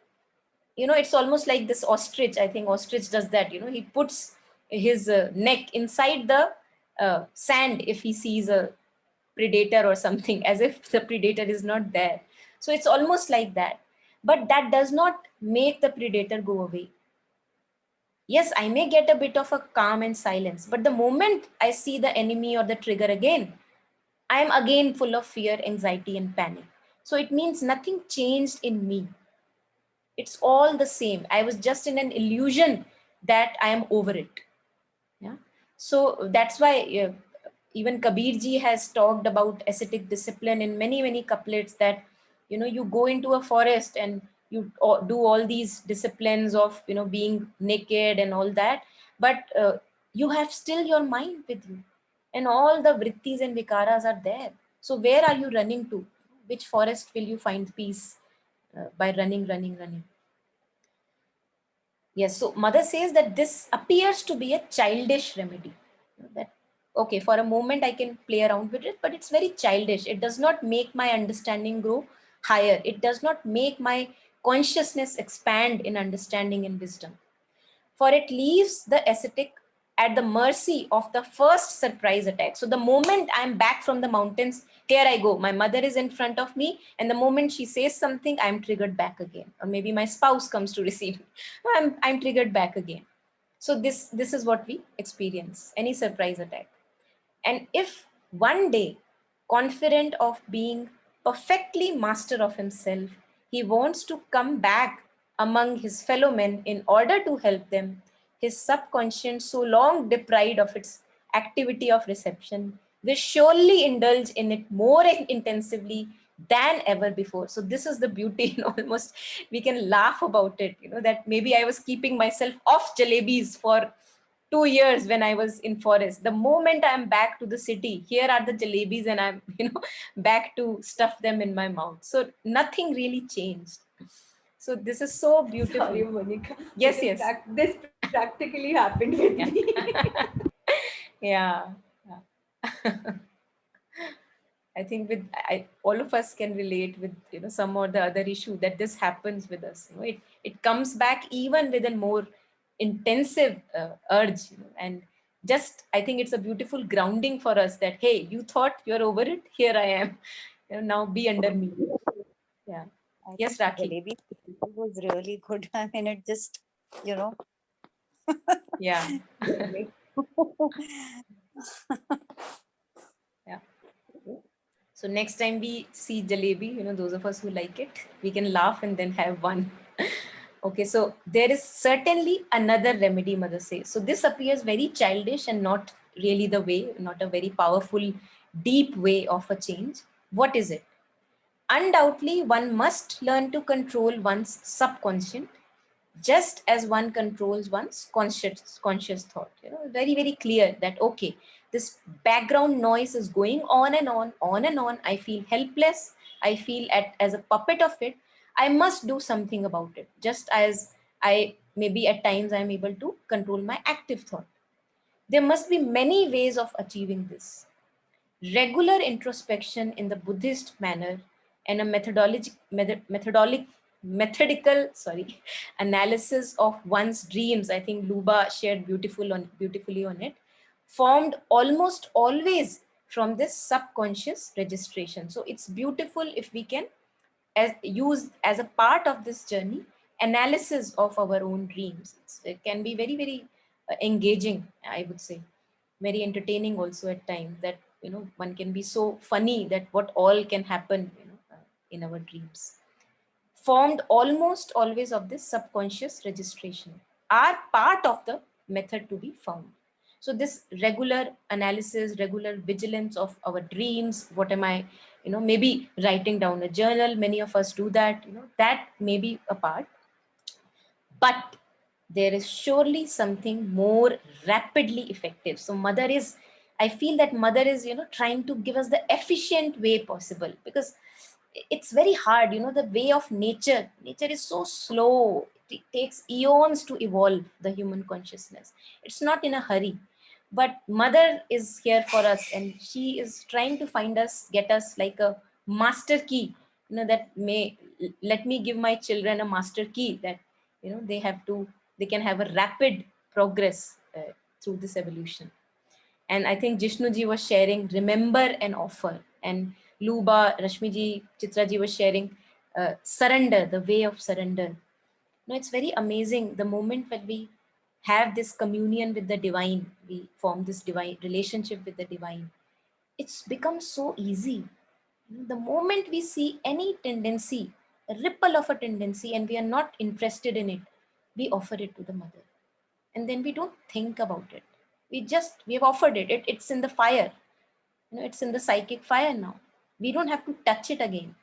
Speaker 1: it's almost like this ostrich. I think ostrich does that. He puts his neck inside the sand if he sees a predator or something, as if the predator is not there. So it's almost like that. But that does not make the predator go away. Yes, I may get a bit of a calm and silence, but the moment I see the enemy or the trigger again, I am again full of fear, anxiety, and panic. So it means nothing changed in me. It's all the same. I was just in an illusion that I am over it. Yeah. So that's why even Kabir ji has talked about ascetic discipline in many couplets, that you go into a forest and you do all these disciplines of being naked and all that, but you have still your mind with you, and all the vrittis and vikaras are there. So where are you running to? Which forest will you find peace by running? Yes, so mother says that this appears to be a childish remedy. That okay, for a moment I can play around with it, but it's very childish. It does not make my understanding grow higher. It does not make my consciousness expand in understanding and wisdom, for it leaves the ascetic at the mercy of the first surprise attack. So the moment I'm back from the mountains, here I go. My mother is in front of me, and the moment she says something, I'm triggered back again. Or maybe my spouse comes to receive me. I'm triggered back again. So this is what we experience, any surprise attack. And if one day, confident of being perfectly master of himself, he wants to come back among his fellow men in order to help them, his subconscious, so long deprived of its activity of reception, will surely indulge in it more intensively than ever before. So this is the beauty, almost we can laugh about it, that maybe I was keeping myself off jalebis for 2 years when I was in forest. The moment I'm back to the city, here are the jalebis, and I'm, back to stuff them in my mouth. So nothing really changed. So this is so beautiful.
Speaker 6: Sorry, Monica.
Speaker 1: Yes,
Speaker 6: Because
Speaker 1: yes.
Speaker 6: this practically happened with
Speaker 1: Yeah.
Speaker 6: me.
Speaker 1: Yeah. I think all of us can relate with some or the other issue that this happens with us. It comes back even with a more intensive urge, and just I think it's a beautiful grounding for us that hey, you thought you're over it, here I am, now be under me. Yeah.
Speaker 7: I
Speaker 1: Yes,
Speaker 7: think
Speaker 1: Rakhi.
Speaker 7: jalebi was really good. I mean, it just, you know.
Speaker 1: Yeah. Yeah. So next time we see jalebi, those of us who like it, we can laugh and then have one. Okay, so there is certainly another remedy, mother says. So this appears very childish and not really the way, not a very powerful, deep way of a change. What is it? Undoubtedly, one must learn to control one's subconscious just as one controls one's conscious thought. Very clear that okay, this background noise is going on. I feel helpless. I feel as a puppet of it. I must do something about it, just as I maybe at times I'm able to control my active thought. There must be many ways of achieving this. Regular introspection in the Buddhist manner and a methodical analysis of one's dreams. I think Luba shared beautifully on it. Formed almost always from this subconscious registration. So it's beautiful if we can use as a part of this journey analysis of our own dreams. It can be very engaging, I would say, very entertaining also at times, that one can be so funny that what all can happen in our dreams. Formed almost always of this subconscious registration are part of the method to be found. So this regular analysis, regular vigilance of our dreams, what am I, maybe writing down a journal, many of us do that, that may be a part. But there is surely something more rapidly effective. So mother is, I feel that mother is, trying to give us the efficient way possible, because it's very hard, the way of nature is so slow. It takes eons to evolve the human consciousness. It's not in a hurry. But mother is here for us, and she is trying to find us, get us like a master key, that may let me give my children a master key, that they can have a rapid progress through this evolution. And I think Jishnuji was sharing remember and offer, and Luba, Rashmiji, Chitraji was sharing surrender, the way of surrender. It's very amazing the moment when we have this communion with the divine, we form this divine relationship with the divine. It's become so easy. The moment we see any tendency, a ripple of a tendency, and we are not interested in it, we offer it to the mother. And then we don't think about it. We have offered it. It's in the fire. It's in the psychic fire now. We don't have to touch it again.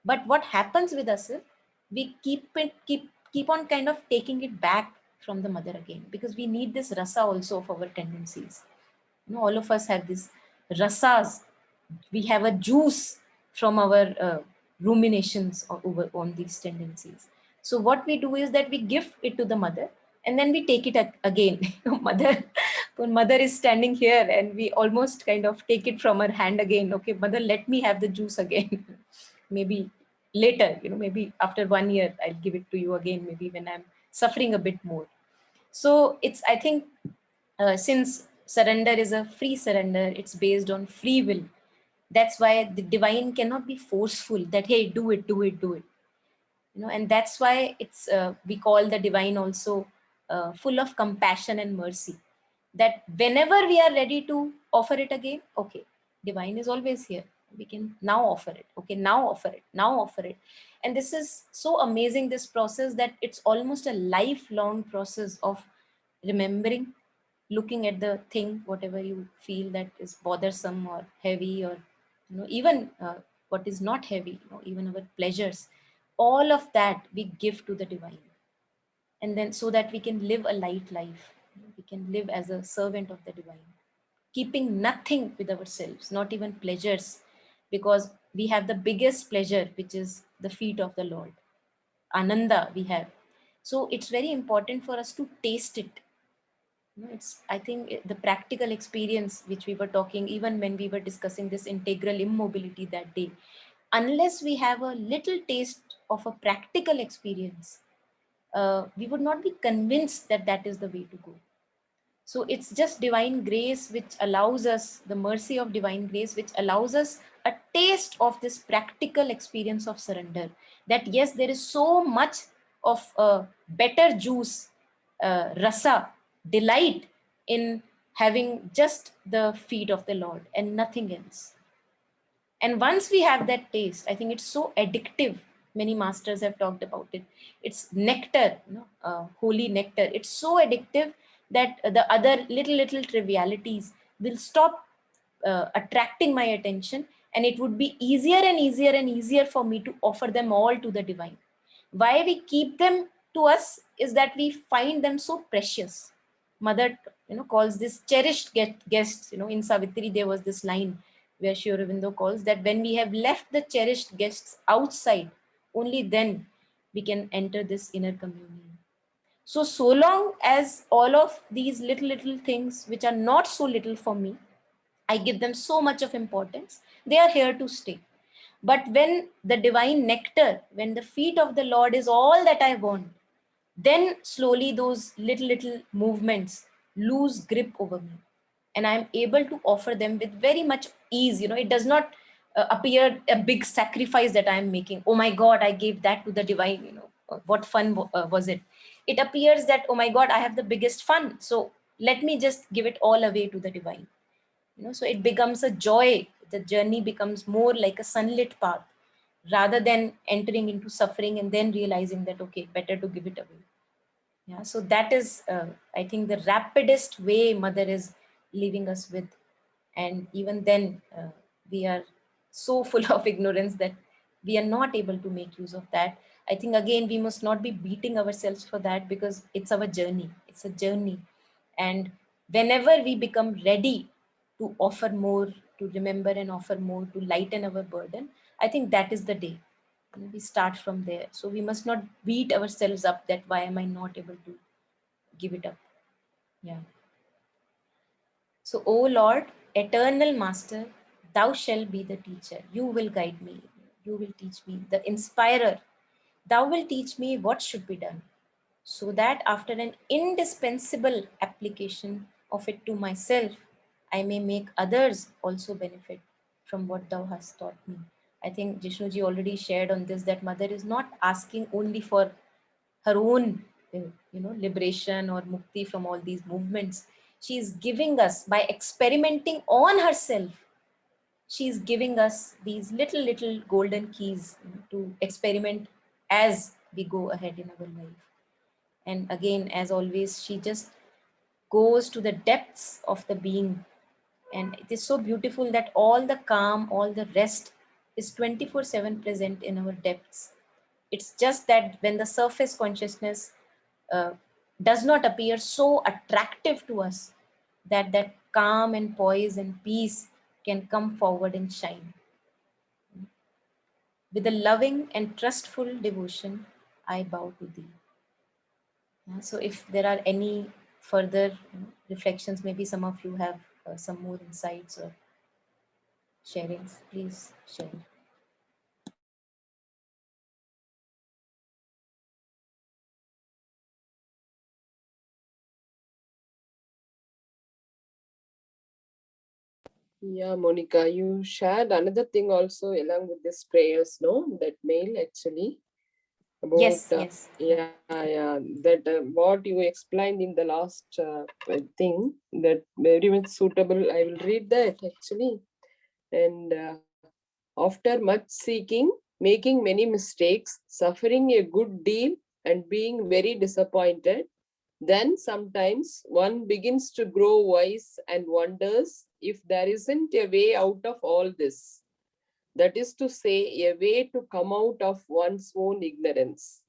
Speaker 1: But what happens with us is we keep on kind of taking it back from the mother again, because we need this rasa also of our tendencies. All of us have this rasas. We have a juice from our ruminations over on these tendencies. So what we do is that we give it to the mother, and then we take it again. Mother, when mother is standing here, and we almost kind of take it from her hand again. Okay, mother, let me have the juice again. Maybe later, maybe after 1 year, I'll give it to you again. Maybe when I'm suffering a bit more. So I think, since surrender is a free surrender, it's based on free will. That's why the divine cannot be forceful, that hey, do it, do it, do it. And that's why it's we call the divine also full of compassion and mercy, that whenever we are ready to offer it again, okay, divine is always here, we can now offer it, okay, now offer it, now offer it. And this is so amazing, this process, that it's almost a lifelong process of remembering, looking at the thing, whatever you feel that is bothersome or heavy, or even what is not heavy, even our pleasures, all of that we give to the divine. And then so that we can live a light life, we can live as a servant of the divine, keeping nothing with ourselves, not even pleasures, because we have the biggest pleasure, which is the feet of the Lord, ananda we have. So it's very important for us to taste it. It's, I think, the practical experience which we were talking, even when we were discussing this integral immobility that day, unless we have a little taste of a practical experience, we would not be convinced that that is the way to go. So it's just divine grace which allows us, the mercy of divine grace, which allows us a taste of this practical experience of surrender. That yes, there is so much of better juice, rasa, delight in having just the feet of the Lord and nothing else. And once we have that taste, I think it's so addictive. Many masters have talked about it. It's nectar, holy nectar. It's so addictive that the other little trivialities will stop attracting my attention, and it would be easier and easier and easier for me to offer them all to the divine. Why we keep them to us is that we find them so precious. Mother, calls this cherished guests. In Savitri, there was this line where Sri Aurobindo calls that when we have left the cherished guests outside, only then we can enter this inner communion. So long as all of these little things, which are not so little for me, I give them so much of importance, they are here to stay. But when the divine nectar, when the feet of the Lord is all that I want, then slowly those little movements lose grip over me. And I'm able to offer them with very much ease. It does not appear a big sacrifice that I'm making. Oh my God, I gave that to the divine. What fun was it? It appears that, oh my God, I have the biggest fun. So let me just give it all away to the divine. So it becomes a joy. The journey becomes more like a sunlit path rather than entering into suffering and then realizing that, okay, better to give it away. Yeah, so that is, I think, the rapidest way Mother is leaving us with. And even then, we are so full of ignorance that we are not able to make use of that. I think, again, we must not be beating ourselves for that, because it's our journey. It's a journey. And whenever we become ready to offer more, to remember and offer more, to lighten our burden, I think that is the day. We start from there. So we must not beat ourselves up that why am I not able to give it up. Yeah. So, O Lord, eternal master, thou shalt be the teacher. You will guide me. You will teach me, the inspirer. Thou will teach me what should be done, so that after an indispensable application of it to myself, I may make others also benefit from what thou hast taught me. I think Jishnuji already shared on this that Mother is not asking only for her own liberation or mukti from all these movements. She is giving us, by experimenting on herself, she is giving us these little golden keys to experiment as we go ahead in our life. And again, as always, she just goes to the depths of the being. And it is so beautiful that all the calm, all the rest is 24/7 present in our depths. It's just that when the surface consciousness uh, does not appear so attractive to us, that calm and poise and peace can come forward and shine. With a loving and trustful devotion, I bow to thee. So if there are any further reflections, maybe some of you have some more insights or sharings, please share.
Speaker 4: Yeah, Monica, you shared another thing also along with this prayers, no? That mail actually about
Speaker 1: Yes.
Speaker 4: yeah, that what you explained in the last thing, that very much suitable. I will read that actually. And after much seeking, making many mistakes, suffering a good deal, and being very disappointed, then sometimes one begins to grow wise and wonders if there isn't a way out of all this. That is to say, a way to come out of one's own ignorance.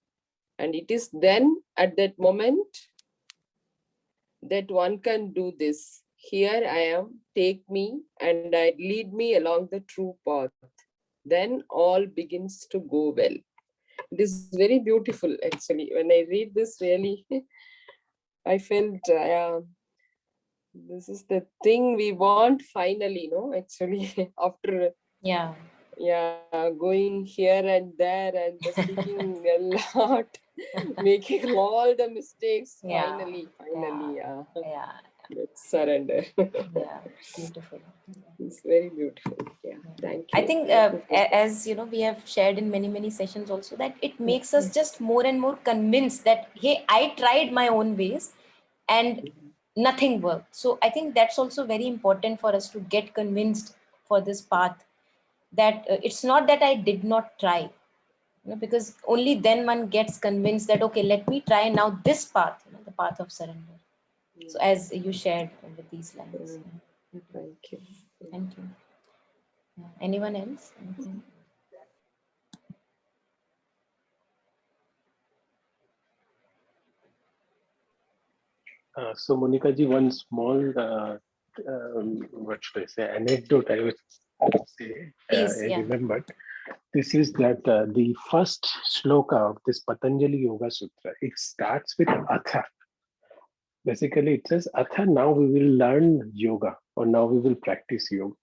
Speaker 4: And it is then at that moment that one can do this. Here I am, take me, and lead me along the true path. Then all begins to go well. It is very beautiful, actually. When I read this, really, I felt this is the thing we want finally, no? Actually, after
Speaker 1: Yeah.
Speaker 4: going here and there and speaking a lot, making all the mistakes,
Speaker 1: Yeah.
Speaker 4: finally,
Speaker 1: Yeah.
Speaker 4: let's surrender.
Speaker 1: Yeah. Beautiful.
Speaker 4: It's very beautiful. Yeah, thank
Speaker 1: I
Speaker 4: you.
Speaker 1: think, as you know, we have shared in many sessions also, that it makes us just more and more convinced that, hey, I tried my own ways and nothing worked. So I think that's also very important for us to get convinced for this path, that it's not that I did not try, because only then one gets convinced that, okay, let me try now this path, the path of surrender. So as you shared with these lines.
Speaker 4: Thank you.
Speaker 1: Thank you. Anyone else? Anything?
Speaker 3: So, Monica ji, one small, what should I say, anecdote I would say,
Speaker 1: Please,
Speaker 3: I
Speaker 1: yeah.
Speaker 3: remembered. This is that the first shloka of this Patanjali Yoga Sutra. It starts with Atha. Basically, it says, Atha, now we will learn yoga, or now we will practice yoga.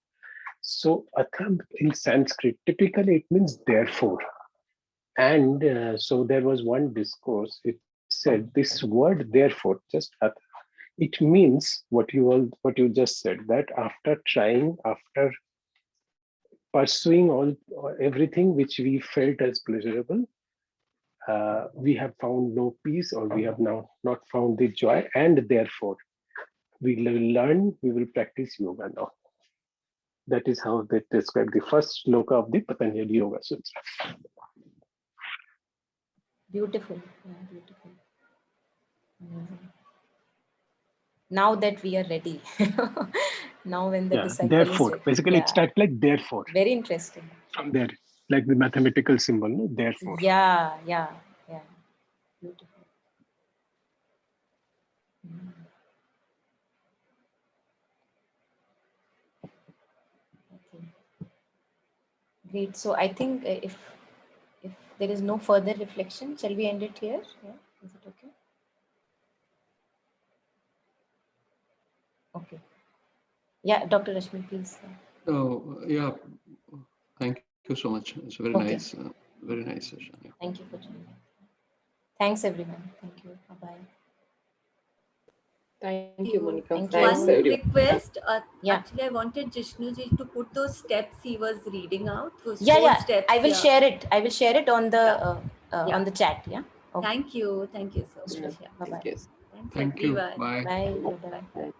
Speaker 3: So, Atha in Sanskrit, typically it means therefore. And so there was one discourse, it said this word therefore, just Atha, it means what you just said, that after trying, after pursuing everything which we felt as pleasurable, we have found no peace, or we have now not found the joy, and therefore we will learn, we will practice yoga now. That is how they describe the first shloka of the Patanjali Yoga Sutra.
Speaker 1: Beautiful. Yeah, beautiful. Now that we are ready. Now when the disciple
Speaker 3: therefore,
Speaker 1: is ready.
Speaker 3: basically it starts like therefore.
Speaker 1: Very interesting.
Speaker 3: From there, like the mathematical symbol, no? Therefore.
Speaker 1: Yeah. Beautiful. Okay. Great. So I think if there is no further reflection, shall we end it here? Yeah. Is it okay? Okay. Yeah, Dr. Rashmi, please.
Speaker 2: Oh, yeah. Thank you so much. It's
Speaker 1: Okay.
Speaker 2: Very nice session. Yeah.
Speaker 1: Thank you for joining. Thanks, everyone. Thank you. Bye-bye.
Speaker 4: Thank you, Monica.
Speaker 1: Thank you.
Speaker 4: Thanks,
Speaker 6: One
Speaker 4: everyone.
Speaker 6: request.
Speaker 1: Yeah.
Speaker 6: Actually, I wanted Jishnuji to put those steps he was reading out. Those
Speaker 1: Yeah.
Speaker 6: four steps.
Speaker 1: I will share it. I will share it on the
Speaker 6: Yeah.
Speaker 1: on the chat. Yeah. Okay.
Speaker 6: Thank you. Thank you so
Speaker 4: Yeah,
Speaker 6: much. Yeah.
Speaker 1: Bye-bye.
Speaker 4: thank you.
Speaker 6: Thanks,
Speaker 2: Thank you.
Speaker 6: everyone.
Speaker 2: Bye.
Speaker 1: Bye.
Speaker 6: Bye.
Speaker 4: Bye.